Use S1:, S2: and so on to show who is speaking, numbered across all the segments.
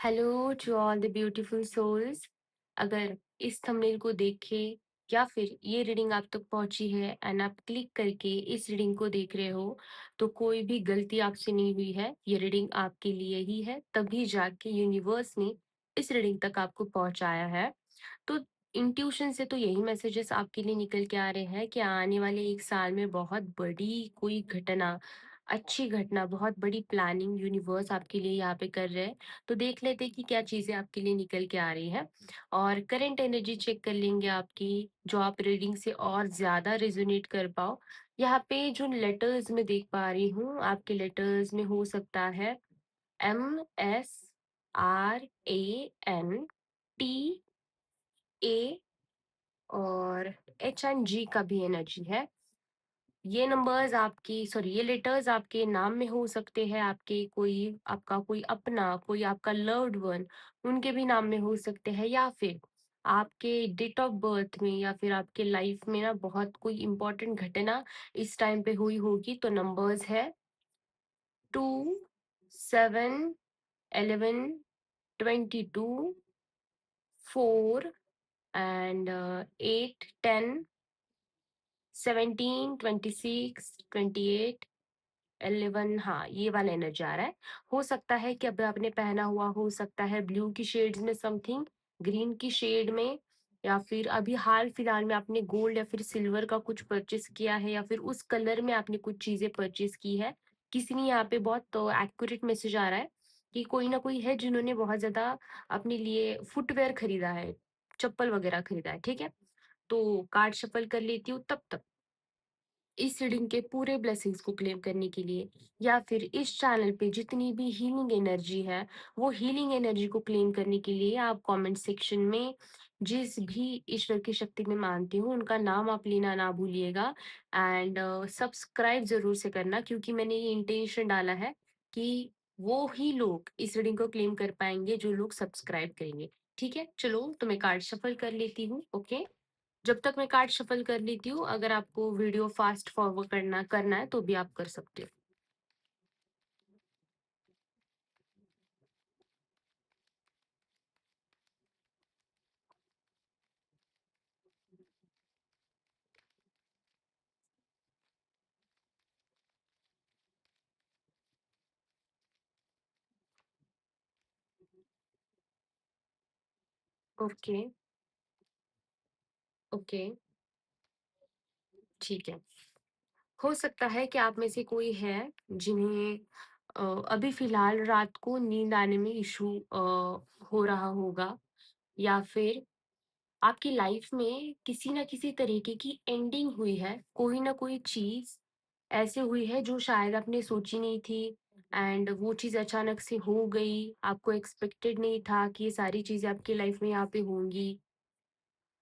S1: Hello to all the beautiful souls. अगर इस thumbnail को देख के या फिर ये रीडिंग आप तक पहुंची है एंड आप क्लिक करके इस रीडिंग को देख रहे हो तो कोई भी गलती आपसे नहीं हुई है। ये रीडिंग आपके लिए ही है, तभी जाके यूनिवर्स ने इस रीडिंग तक आपको पहुंचाया है। तो इंट्यूशन से तो यही मैसेजेस आपके लिए निकल के आ रहे हैं कि आने वाले एक साल में बहुत बड़ी कोई घटना, अच्छी घटना, बहुत बड़ी प्लानिंग यूनिवर्स आपके लिए यहाँ पे कर रहे हैं। तो देख लेते हैं कि क्या चीजें आपके लिए निकल के आ रही है और करंट एनर्जी चेक कर लेंगे आपकी, जो आप रीडिंग से और ज्यादा रेजोनेट कर पाओ। यहाँ पे जो लेटर्स में देख पा रही हूँ, आपके लेटर्स में हो सकता है MSRANTA और HNG का भी एनर्जी है। ये नंबर्स आपकी सॉरी ये लेटर्स आपके नाम में हो सकते हैं, आपके कोई आपका कोई अपना, कोई आपका लव्ड वन, उनके भी नाम में हो सकते हैं, या फिर आपके डेट ऑफ बर्थ में, या फिर आपके लाइफ में ना बहुत कोई इंपॉर्टेंट घटना इस टाइम पे हुई होगी। तो नंबर्स है 2, 7, 11, 22, 4 एंड 8, 10, 17, 26, 28, 11। हाँ, ये वाला एनर्जी आ रहा है। हो सकता है कि अभी आपने पहना हुआ हो सकता है ब्लू की शेड्स में समथिंग, ग्रीन की शेड में, या फिर अभी हाल फिलहाल में आपने गोल्ड या फिर सिल्वर का कुछ परचेस किया है, या फिर उस कलर में आपने कुछ चीजें परचेस की है। किसी ने यहाँ पे बहुत तो एक्यूरेट मैसेज आ रहा है कि कोई ना कोई है जिन्होंने बहुत ज्यादा अपने लिए फुटवेयर खरीदा है, चप्पल वगैरह खरीदा है। ठीक है, तो कार्ड शफल कर लेती हूँ। तब तक इस रीडिंग के पूरे ब्लेसिंग्स को क्लेम करने के लिए, या फिर इस चैनल पे जितनी भी हीलिंग एनर्जी है, वो हीलिंग एनर्जी को क्लेम करने के लिए आप कमेंट सेक्शन में जिस भी ईश्वर की शक्ति में मानते हो उनका नाम आप लेना ना भूलिएगा। एंड सब्सक्राइब जरूर से करना, क्योंकि मैंने ये इंटेंशन डाला है कि वो ही लोग इस रीडिंग को क्लेम कर पाएंगे जो लोग सब्सक्राइब करेंगे। ठीक है, चलो तो मैं कार्ड शफल कर लेती हूँ। ओके, जब तक मैं कार्ड शफल कर लेती हूँ, अगर आपको वीडियो फास्ट फॉरवर्ड करना करना है तो भी आप कर सकते हो। ओके, ओके, ठीक है। हो सकता है कि आप में से कोई है जिन्हें अभी फिलहाल रात को नींद आने में इशू हो रहा होगा, या फिर आपकी लाइफ में किसी ना किसी तरीके की एंडिंग हुई है। कोई ना कोई चीज ऐसे हुई है जो शायद आपने सोची नहीं थी, एंड वो चीज अचानक से हो गई। आपको एक्सपेक्टेड नहीं था कि ये सारी चीजें आपकी लाइफ में यहाँ पे होंगी।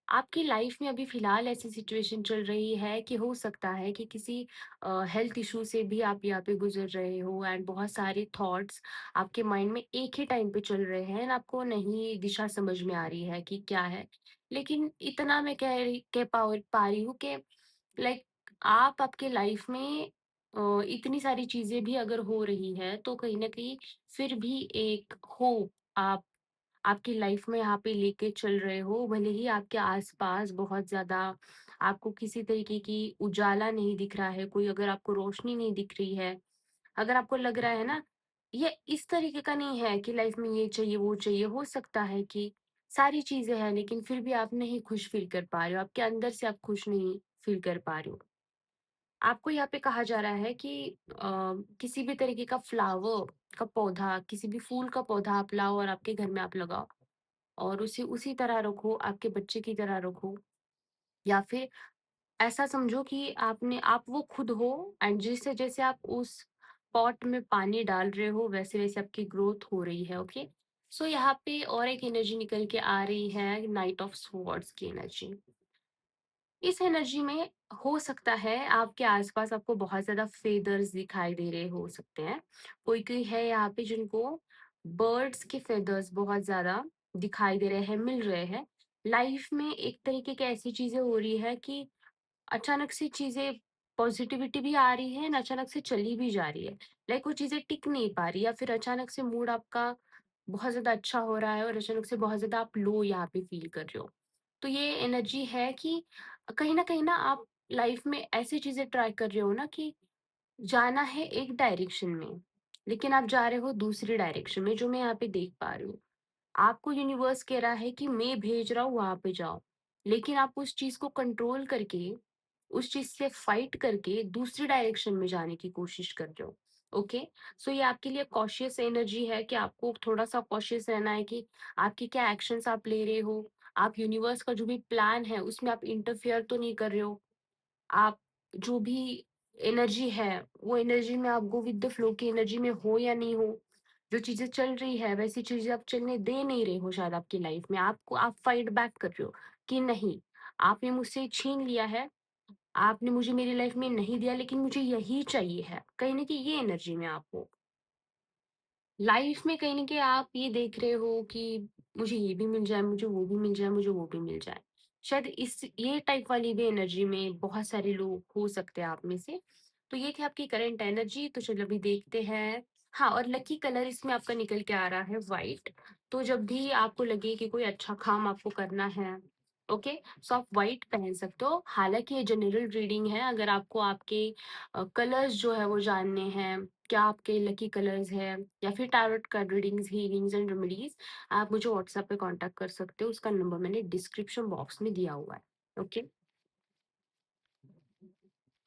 S1: आपकी लाइफ में अभी फिलहाल ऐसी सिचुएशन चल रही है कि हो सकता है कि किसी हेल्थ इशू से भी आप यहाँ पे गुजर रहे हो, एंड बहुत सारे थॉट्स आपके माइंड में एक ही टाइम पे चल रहे हैं, and आपको नहीं दिशा समझ में आ रही है कि क्या है। लेकिन इतना मैं पा रही हूँ कि लाइक आप आपके लाइफ में इतनी सारी चीजें भी अगर हो रही है तो कहीं ना कहीं फिर भी एक होप आप आपकी लाइफ में यहाँ पे लेके चल रहे हो। भले ही आपके आसपास बहुत ज्यादा आपको किसी तरीके की उजाला नहीं दिख रहा है, कोई अगर आपको रोशनी नहीं दिख रही है, अगर आपको लग रहा है ना ये इस तरीके का नहीं है कि लाइफ में ये चाहिए वो चाहिए, हो सकता है कि सारी चीजें हैं लेकिन फिर भी आप नहीं खुश फील कर पा रहे हो, आपके अंदर से आप खुश नहीं फील कर पा रहे हो। आपको यहाँ पे कहा जा रहा है कि किसी भी तरीके का फ्लावर का पौधा, किसी भी फूल का पौधा आप लाओ और आपके घर में आप लगाओ, और उसे उसी तरह रखो, आपके बच्चे की तरह रखो, या फिर ऐसा समझो कि आप वो खुद हो, एंड जैसे जैसे आप उस पॉट में पानी डाल रहे हो वैसे वैसे आपकी ग्रोथ हो रही है। ओके, सो यहाँ पे और एक एनर्जी निकल के आ रही है, नाइट ऑफ स्वॉर्ड्स की एनर्जी। इस एनर्जी में हो सकता है आपके आसपास आपको बहुत ज्यादा फेदर्स दिखाई दे रहे हो सकते हैं। कोई कोई है यहाँ पे जिनको बर्ड्स के फेदर्स बहुत ज्यादा दिखाई दे रहे हैं, मिल रहे हैं। लाइफ में एक तरीके की ऐसी चीजें हो रही है कि अचानक से चीजें, पॉजिटिविटी भी आ रही है ना, अचानक से चली भी जा रही है। लाइक वो चीजें टिक नहीं पा रही, या फिर अचानक से मूड आपका बहुत ज़्यादा अच्छा हो रहा है और अचानक से बहुत ज़्यादा आप लो यहाँ पे फ़ील कर रहे हो। तो ये एनर्जी है कि कहीं न आप लाइफ़ में ऐसी चीज़ें ट्राई कर रहे हो ना कि जाना है एक डायरेक्शन में, लेकिन आप जा रहे हो दूसरी डायरेक्शन में, जो मैं यहाँ पे देख पा रही हूँ। आपको यूनिवर्स कह रहा है कि मैं भेज रहा हूँ वहां पे जाओ, लेकिन आप उस चीज को कंट्रोल करके, उस चीज से फाइट करके दूसरी डायरेक्शन में जाने की कोशिश कर रहे हो। ओके, सो ये आपके लिए कॉशियस एनर्जी है कि आपको थोड़ा सा कॉशियस रहना है कि आपकी क्या एक्शंस आप ले रहे हो। आप यूनिवर्स का जो भी प्लान है उसमें आप इंटरफियर तो नहीं कर रहे हो। आप जो भी एनर्जी है, वो एनर्जी में आप गो विद द फ्लो की एनर्जी में हो या नहीं हो। जो चीज़ें चल रही है, वैसी चीज़ें आप चलने दे नहीं रहे हो शायद आपकी लाइफ में। आपको आप फाइट बैक कर रहे हो कि नहीं, आपने मुझसे छीन लिया है, आपने मुझे मेरी लाइफ में नहीं दिया, लेकिन मुझे यही चाहिए है। कहीं न कहीं ये एनर्जी में आप हो। लाइफ में कहीं न कहीं आप ये देख रहे हो कि मुझे ये भी मिल जाए, मुझे वो भी मिल जाए, मुझे वो भी मिल जाए। शायद इस ये टाइप वाली भी एनर्जी में बहुत सारे लोग हो सकते हैं आप में से। तो ये थी आपकी करंट एनर्जी, तो चलो अभी देखते हैं। हाँ, और लकी कलर इसमें आपका निकल के आ रहा है व्हाइट। तो जब भी आपको लगे कि कोई अच्छा काम आपको करना है, ओके, सो आप व्हाइट पहन सकते हो। हालाँकि ये जनरल रीडिंग है, अगर आपको आपके कलर्स जो है वो जानने हैं, क्या आपके लकी कलर्स है या फिर tarot card readings, healings and remedies, आप मुझे व्हाट्सएप पे कांटेक्ट कर सकते हो। उसका नंबर मैंने डिस्क्रिप्शन बॉक्स में दिया हुआ है। Okay,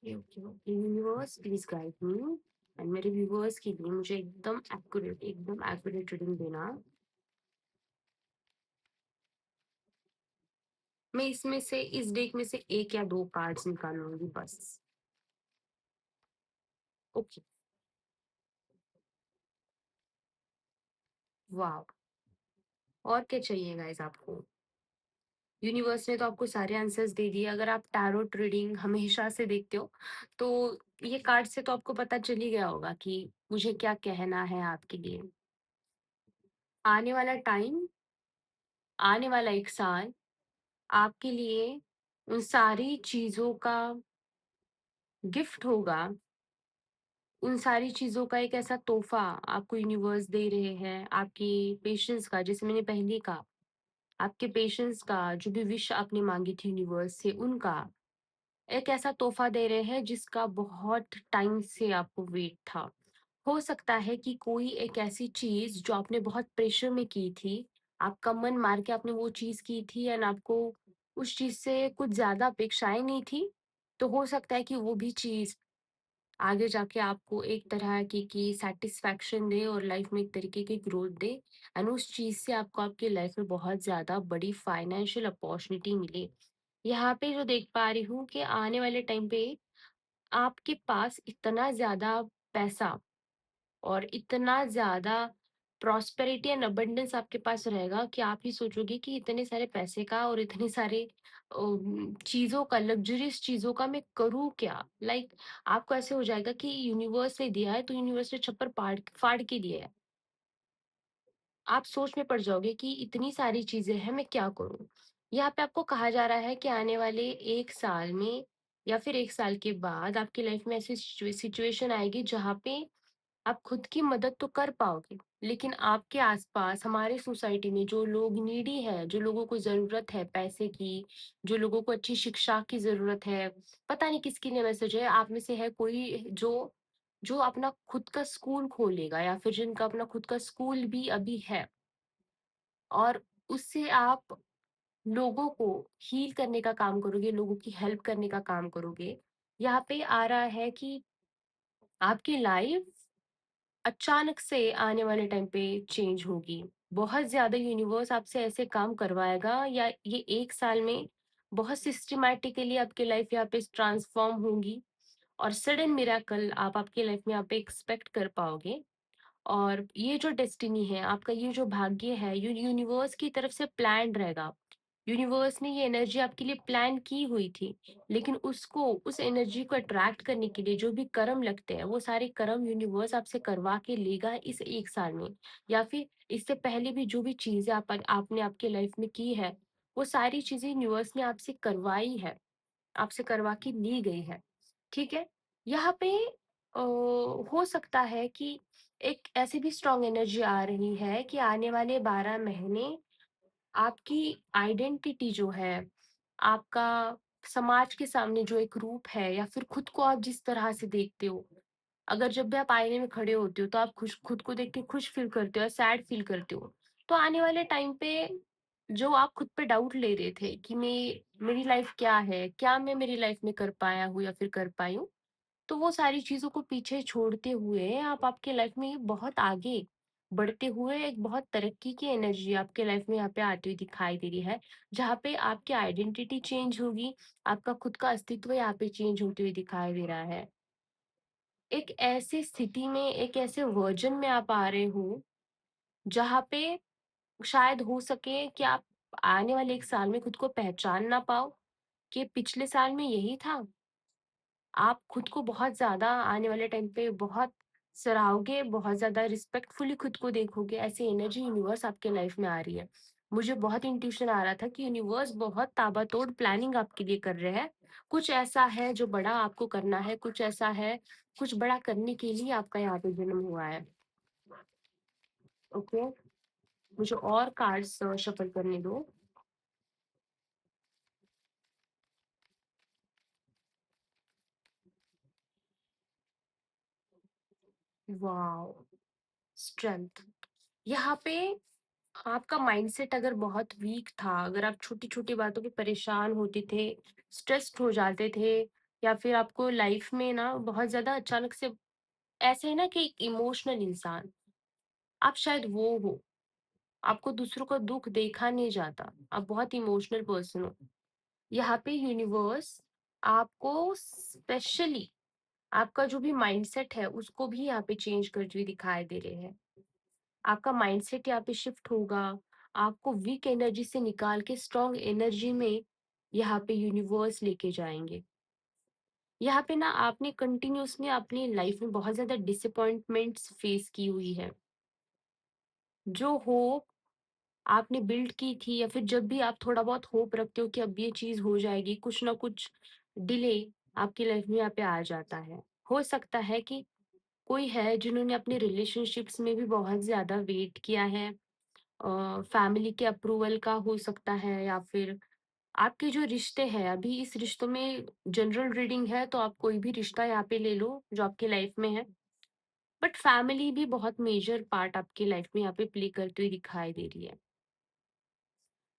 S1: okay, okay, universe please guide me and मेरे व्यूअर्स के लिए मुझे एकदम एक्यूरेट रीडिंग देना। मैं इसमें से इस डेक में से एक या दो कार्ड्स निकालूंगी बस। ओके, वाह, और क्या चाहिए गाइस आपको। यूनिवर्स ने तो आपको सारे आंसर्स दे दिए। अगर आप टैरोट रीडिंग हमेशा से देखते हो, तो ये कार्ड से तो आपको पता चल ही गया होगा कि मुझे क्या कहना है आपके लिए। आने वाला टाइम, आने वाला 1 साल आपके लिए उन सारी चीज़ों का गिफ्ट होगा, उन सारी चीज़ों का एक ऐसा तोहफ़ा आपको यूनिवर्स दे रहे हैं, आपकी पेशेंस का, जैसे मैंने पहले कहा, आपके पेशेंस का, जो भी विश आपने माँगी थी यूनिवर्स से उनका, एक ऐसा तोहफ़ा दे रहे हैं जिसका बहुत टाइम से आपको वेट था। हो सकता है कि कोई एक ऐसी चीज़ जो आपने बहुत प्रेशर में की थी, आपका मन मार के आपने वो चीज़ की थी एंड आपको उस चीज़ से कुछ ज़्यादा अपेक्षाएँ नहीं थी, तो हो सकता है कि वो भी चीज़ आगे जाके आपको एक तरह की सैटिस्फैक्शन दे और लाइफ में एक तरीके की ग्रोथ दे एंड उस चीज़ से आपको आपकी लाइफ में बहुत ज़्यादा बड़ी फाइनेंशियल अपॉर्चुनिटी मिले। यहाँ पे जो देख पा रही हूँ कि आने वाले टाइम पे आपके पास इतना ज़्यादा पैसा और इतना ज़्यादा प्रॉस्पेरिटी एंड अबंडेंस आपके पास रहेगा कि आप ही सोचोगे कि इतने सारे पैसे का और इतने सारे चीज़ों का, लग्ज़रियस चीज़ों का मैं करूँ क्या? लाइक आपको ऐसे हो जाएगा कि यूनिवर्स ने दिया है, तो यूनिवर्स ने छप्पर पाड़ फाड़ के दिया है। आप सोच में पड़ जाओगे कि इतनी सारी चीज़ें हैं, मैं क्या करूँ? यहाँ पे आपको कहा जा रहा है कि आने वाले 1 साल में या फिर 1 साल के बाद आपकी लाइफ़ में ऐसी सिचुएशन आएगी जहाँ पे आप खुद की मदद तो कर पाओगे, लेकिन आपके आसपास हमारे सोसाइटी में जो लोग नीडी है, जो लोगों को ज़रूरत है पैसे की, जो लोगों को अच्छी शिक्षा की ज़रूरत है, पता नहीं किसके लिए मैसेज है, आप में से है कोई जो जो अपना खुद का स्कूल खोलेगा या फिर जिनका अपना खुद का स्कूल भी अभी है और उससे आप लोगों को हील करने का काम करोगे, लोगों की हेल्प करने का काम करोगे। यहाँ पे आ रहा है कि आपकी लाइफ अचानक से आने वाले टाइम पे चेंज होगी। बहुत ज़्यादा यूनिवर्स आपसे ऐसे काम करवाएगा या ये 1 साल में बहुत सिस्टमैटिकली आपकी लाइफ यहाँ पे ट्रांसफ़ॉर्म होगी और सडन मिरेकल आप आपकी लाइफ में यहाँ पे एक्सपेक्ट कर पाओगे। और ये जो डेस्टिनी है, आपका ये जो भाग्य है, यूनिवर्स की तरफ से प्लान्ड रहेगा। यूनिवर्स ने ये एनर्जी आपके लिए प्लान की हुई थी, लेकिन उसको उस एनर्जी को अट्रैक्ट करने के लिए जो भी कर्म लगते हैं, वो सारे कर्म यूनिवर्स आपसे करवा के लेगा इस 1 साल में। या फिर इससे पहले भी जो भी चीज़ें आपने आपकी लाइफ में की है, वो सारी चीज़ें यूनिवर्स ने आपसे करवाई है, आपसे करवा के ली गई है। ठीक है? यहाँ पे अ, हो सकता है कि एक ऐसी भी स्ट्रॉन्ग एनर्जी आ रही है कि आने वाले 12 महीने आपकी आइडेंटिटी जो है, आपका समाज के सामने जो एक रूप है या फिर खुद को आप जिस तरह से देखते हो, अगर जब भी आप आईने में खड़े होते हो तो आप खुद को देख के खुश फील करते हो या सैड फील करते हो। तो आने वाले टाइम पे जो आप खुद पे डाउट ले रहे थे कि मेरी लाइफ क्या है? क्या मैं मेरी लाइफ में कर पाया हूँ या फिर कर पाई हूँ? तो वो सारी चीज़ों को पीछे छोड़ते हुए आप आपके लाइफ में बहुत आगे बढ़ते हुए एक बहुत तरक्की की एनर्जी आपके लाइफ में यहाँ पे आती हुई दिखाई दे रही है, जहाँ पे आपकी आइडेंटिटी चेंज होगी, आपका खुद का अस्तित्व यहाँ पे चेंज होते हुए दिखाई दे रहा है। एक ऐसी स्थिति में, एक ऐसे वर्जन में आप आ रहे हो, जहाँ पे शायद हो सके कि आप आने वाले 1 साल में खुद को पहचान ना पाओ, कि पिछले साल में यही था। आप खुद को बहुत ज़्यादा आने वाले टाइम पे बहुत सराहोगे, बहुत ज़्यादा रिस्पेक्टफुली खुद को देखोगे, ऐसी एनर्जी यूनिवर्स आपके लाइफ में आ रही है। मुझे बहुत इंट्यूशन आ रहा था कि यूनिवर्स बहुत ताबड़तोड़ प्लानिंग आपके लिए कर रहे हैं। कुछ ऐसा है जो बड़ा आपको करना है, कुछ ऐसा है, कुछ बड़ा करने के लिए आपका यहाँ पे जन्म हुआ है। ओके, मुझे और कार्ड्स शफल करने दो। वॉव! स्ट्रेंथ। यहाँ पे आपका माइंडसेट अगर बहुत वीक था, अगर आप छोटी-छोटी बातों पे परेशान होते थे, स्ट्रेस्ड हो जाते थे या फिर आपको लाइफ में ना बहुत ज़्यादा अचानक से ऐसे है ना कि एक इमोशनल इंसान, आप शायद वो हो। आपको दूसरों का दुःख देखा नहीं जाता, आप बहुत इमोशनल पर्सन हो। यहाँ पे यूनिवर्स आपको स्पेशली आपका जो भी माइंडसेट है, उसको भी यहाँ पे चेंज करते हुए दिखाई दे रहे हैं। आपका माइंडसेट यहाँ पे शिफ्ट होगा, आपको वीक एनर्जी से निकाल के स्ट्रॉन्ग एनर्जी में यहाँ पे यूनिवर्स लेके जाएँगे। यहाँ पे ना आपने कंटिन्यूअसली अपनी लाइफ में बहुत ज़्यादा डिसअपॉइंटमेंट्स फेस की हुई है। जो होप आपने बिल्ड की थी या फिर जब भी आप थोड़ा बहुत होप रखते हो कि अब ये चीज़ हो जाएगी, कुछ ना कुछ डिले आपकी लाइफ में यहाँ पे आ जाता है। हो सकता है कि कोई है जिन्होंने अपने रिलेशनशिप्स में भी बहुत ज़्यादा वेट किया है, फैमिली के अप्रूवल का हो सकता है या फिर आपके जो रिश्ते हैं अभी इस रिश्तों में जनरल रीडिंग है तो आप कोई भी रिश्ता यहाँ पे ले लो जो आपकी लाइफ में है, बट फैमिली भी बहुत मेजर पार्ट आपकी लाइफ में यहाँ पे प्ले करती हुई दिखाई दे रही है।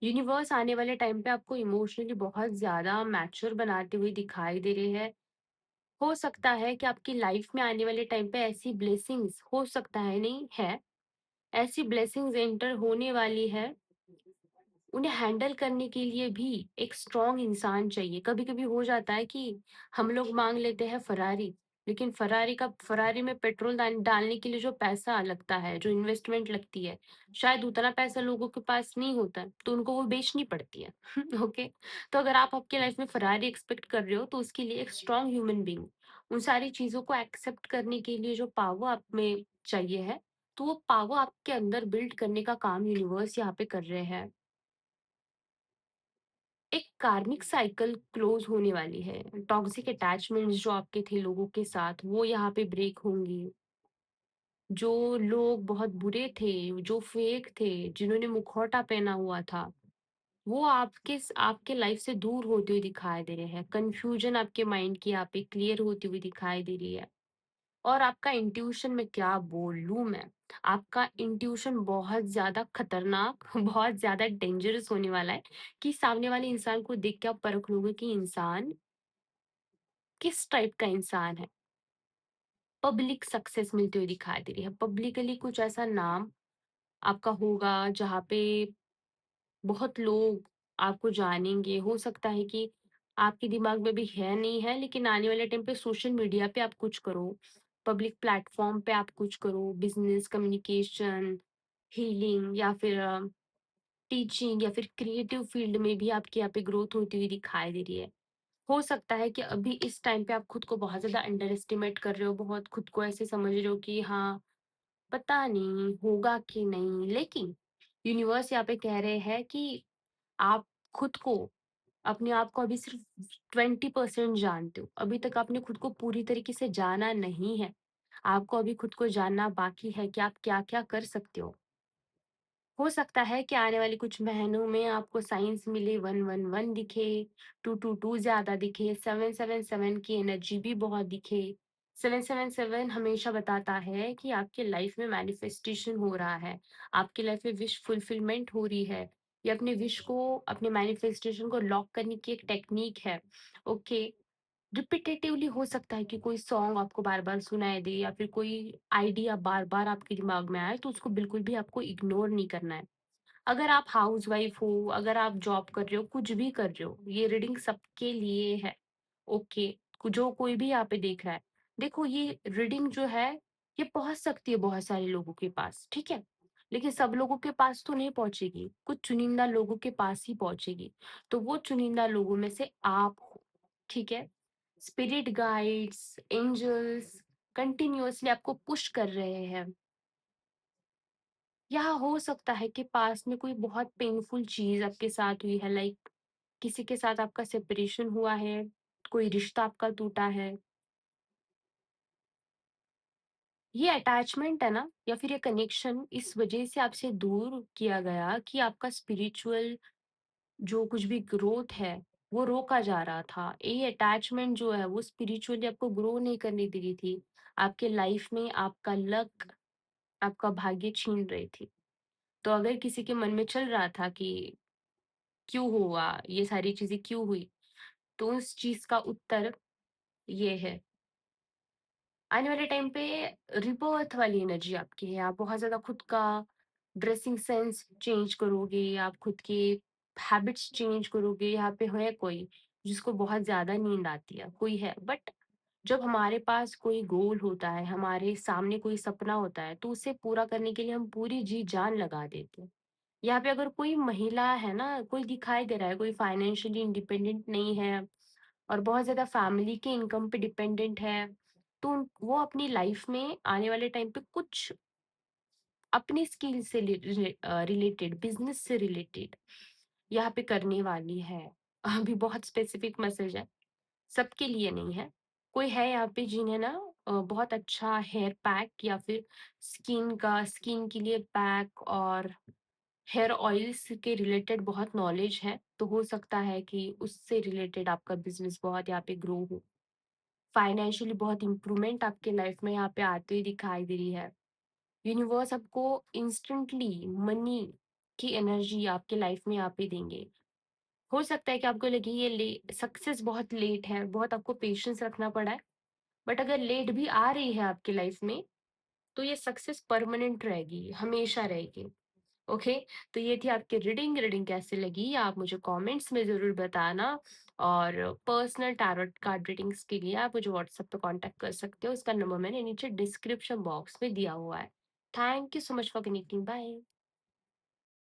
S1: यूनिवर्स आने वाले टाइम पे आपको इमोशनली बहुत ज्यादा मैच्योर बनाते हुए दिखाई दे रहे हैं। हो सकता है कि आपकी लाइफ में आने वाले टाइम पे ऐसी ब्लेसिंग्स, हो सकता है नहीं है, ऐसी ब्लेसिंग्स एंटर होने वाली है, उन्हें हैंडल करने के लिए भी एक स्ट्रॉन्ग इंसान चाहिए। कभी-कभी हो जाता है कि हम लोग माँग लेते हैं फरारी, लेकिन फरारी में पेट्रोल डालने के लिए जो पैसा लगता है, जो इन्वेस्टमेंट लगती है, शायद उतना पैसा लोगों के पास नहीं होता है, तो उनको वो बेचनी पड़ती है। ओके? तो अगर आप आपकी लाइफ में फरारी एक्सपेक्ट कर रहे हो, तो उसके लिए एक स्ट्रॉन्ग ह्यूमन बीइंग, उन सारी चीज़ों को एक्सेप्ट करने के लिए जो पावर आप में चाहिए है, तो वो पावर आपके अंदर बिल्ड करने का काम यूनिवर्स यहाँ पे कर रहे हैं। एक कार्मिक साइकिल क्लोज होने वाली है। टॉक्सिक अटैचमेंट्स जो आपके थे लोगों के साथ, वो यहाँ पे ब्रेक होंगी। जो लोग बहुत बुरे थे, जो फेक थे, जिन्होंने मुखौटा पहना हुआ था, वो आपके लाइफ से दूर होते हुए दिखाई दे रहे हैं। कन्फ्यूजन आपके माइंड की यहाँ पे क्लियर होती हुई दिखाई दे रही है। और आपका इंट्यूशन में क्या बोलूँ मैं, आपका इंट्यूशन बहुत ज़्यादा खतरनाक, बहुत ज़्यादा डेंजरस होने वाला है कि सामने वाले इंसान को देख के आप परख लोगे कि इंसान किस टाइप का इंसान है। पब्लिक सक्सेस मिलती हुई दिखाई दे रही है। पब्लिकली कुछ ऐसा नाम आपका होगा जहाँ पे बहुत लोग आपको जानेंगे। हो सकता है कि आपके दिमाग में भी है, नहीं है, लेकिन आने वाले टाइम पे सोशल मीडिया पे आप कुछ करो, पब्लिक प्लेटफ़ॉर्म पे आप कुछ करो, बिज़नेस, कम्युनिकेशन, हीलिंग या फिर टीचिंग या फिर क्रिएटिव फ़ील्ड में भी आपकी यहाँ पे ग्रोथ होती हुई दिखाई दे रही है। हो सकता है कि अभी इस टाइम पे आप खुद को बहुत ज़्यादा अंडर एस्टिमेट कर रहे हो, बहुत खुद को ऐसे समझ रहे हो कि हाँ, पता नहीं होगा कि नहीं, लेकिन यूनिवर्स यहाँ पे कह रहे हैं कि आप खुद को अपने आप को अभी सिर्फ 20% जानते हो। अभी तक आपने खुद को पूरी तरीके से जाना नहीं है। आपको अभी खुद को जानना बाकी है कि आप क्या-क्या कर सकते हो सकता है कि आने वाले कुछ महीनों में आपको साइंस मिले 111 दिखे, 222 ज़्यादा दिखे, 777 की एनर्जी भी बहुत दिखे। 777 हमेशा बताता है कि आपके लाइफ में मैनिफेस्टेशन हो रहा है, आपकी लाइफ में विश फुलफिलमेंट हो रही है। ये अपने विश को, अपने मैनिफेस्टेशन को लॉक करने की एक टेक्नीक है। ओके, रिपिटेटिवली हो सकता है कि कोई सॉन्ग आपको बार-बार सुनाई दे या फिर कोई आइडिया बार-बार आपके दिमाग में आए, तो उसको बिल्कुल भी आपको इग्नोर नहीं करना है। अगर आप हाउसवाइफ हो, अगर आप जॉब कर रहे हो, कुछ भी कर रहे हो, ये रीडिंग सबके लिए है। ओके, जो कोई भी यहाँ पे देख रहा है। देखो ये रीडिंग जो है, ये पहुँच सकती है बहुत सारे लोगों के पास, ठीक है? लेकिन सब लोगों के पास तो नहीं पहुँचेगी, कुछ चुनिंदा लोगों के पास ही पहुँचेगी। तो वो चुनिंदा लोगों में से आप हो, ठीक है? स्पिरिट गाइड्स, एंजल्स कंटिन्यूअसली आपको पुश कर रहे हैं। या हो सकता है कि पास्ट में कोई बहुत पेनफुल चीज़ आपके साथ हुई है, लाइक किसी के साथ आपका सेपरेशन हुआ है, कोई रिश्ता आपका टूटा है। ये अटैचमेंट है ना, या फिर ये कनेक्शन इस वजह से आपसे दूर किया गया कि आपका स्पिरिचुअल जो कुछ भी ग्रोथ है, वो रोका जा रहा था। ये अटैचमेंट जो है वो स्पिरिचुअली आपको ग्रो नहीं करने दे रही थी। आपके लाइफ में आपका लक, आपका भाग्य छीन रही थी। तो अगर किसी के मन में चल रहा था कि क्यों हुआ? ये सारी चीज़ें क्यों हुई? तो उस चीज़ का उत्तर ये है। आने वाले टाइम पे रिबर्थ वाली एनर्जी आपकी है। आप बहुत ज़्यादा खुद का ड्रेसिंग सेंस चेंज करोगे, आप खुद के हैबिट्स चेंज करोगे। यहाँ पे है कोई जिसको बहुत ज़्यादा नींद आती है, कोई है। बट जब हमारे पास कोई गोल होता है, हमारे सामने कोई सपना होता है, तो उसे पूरा करने के लिए हम पूरी जी-जान लगा देते हैं। यहाँ पे अगर कोई महिला है ना, कोई दिखाई दे रहा है, कोई फाइनेंशियली इंडिपेंडेंट नहीं है और बहुत ज़्यादा फैमिली के इनकम पे डिपेंडेंट है, तो वो अपनी लाइफ में आने वाले टाइम पे कुछ अपनी स्किल से रिलेटेड, बिज़नेस से रिलेटेड यहाँ पे करने वाली है। अभी बहुत स्पेसिफिक मैसेज है, सबके लिए नहीं है। कोई है यहाँ पे जिन्हें ना बहुत अच्छा हेयर पैक या फिर स्किन के लिए पैक और हेयर ऑयल्स के रिलेटेड बहुत नॉलेज है, तो हो सकता है कि उससे रिलेटेड आपका बिज़नेस बहुत यहाँ पे ग्रो हो। फाइनेंशियली बहुत इम्प्रूवमेंट आपके लाइफ में यहाँ पे आती हुई दिखाई दे रही है। यूनिवर्स आपको इंस्टेंटली मनी की एनर्जी आपके लाइफ में यहाँ पे देंगे। हो सकता है कि आपको लगे ये सक्सेस बहुत लेट है, बहुत आपको पेशेंस रखना पड़ा है, बट अगर लेट भी आ रही है आपकी लाइफ में, तो ये सक्सेस परमानेंट रहेगी, हमेशा रहेगी। ओके, तो ये थी आपकी रीडिंग कैसे लगी आप मुझे कमेंट्स में ज़रूर बताना। और पर्सनल टैरोट कार्ड रीडिंग्स के लिए आप मुझे व्हाट्सएप पे कांटेक्ट कर सकते हो, इसका नंबर मैंने नीचे डिस्क्रिप्शन बॉक्स में दिया हुआ है। Thank you so much for connecting, bye.